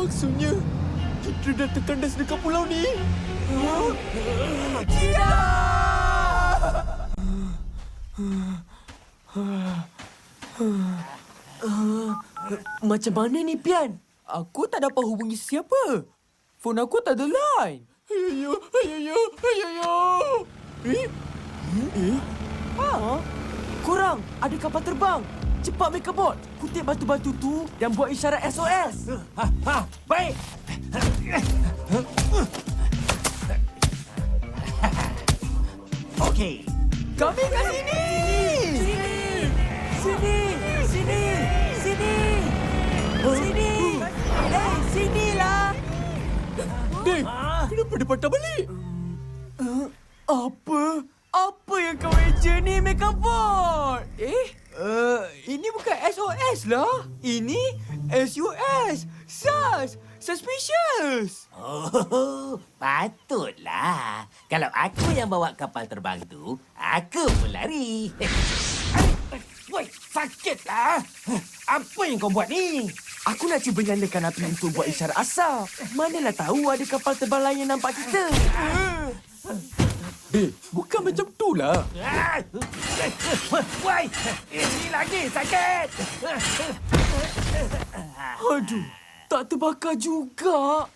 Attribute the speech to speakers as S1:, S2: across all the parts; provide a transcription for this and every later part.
S1: maksudnya kita dah terkandas dekat pulau ni? Macam mana ni, Pian?
S2: Aku tak dapat hubungi siapa. Phone aku tak ada line.
S1: Ayo.
S3: Korang, ada kapal terbang. Cepat make a board. Kutip batu-batu tu dan buat isyarat SOS.
S2: Baik. Okey. Kami kat sini.
S3: Sini. Sinilah.
S1: Dave, kenapa dia patah balik?
S3: Apa yang kau eja ni, make a board?
S2: Ini bukan SOS lah. Ini SUS. SUS. Suspicious.
S4: Oh, patutlah. Kalau aku yang bawa kapal terbang tu, aku pun lari.
S2: Woi, sakitlah. Apa yang kau buat ni?
S3: Aku nak cuba nyalakan api untuk buat isyarat asap. Manalah tahu ada kapal terbang lain yang nampak kita.
S1: Dave, bukan macam tu lah.
S4: Woi, ini lagi sakit.
S3: Aduh, tak terbakar juga.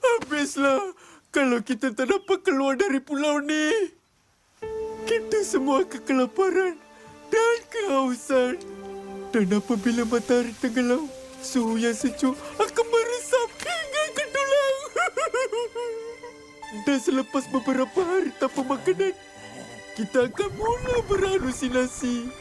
S1: Habislah kalau kita tak dapat keluar dari pulau ni. Kita semua akan kelaparan dan kehausan. Dan apabila matahari tenggelam, suhu yang sejuk akan meresap hingga ke tulang. Dan selepas beberapa hari tanpa makanan, kita akan mula berhalusinasi.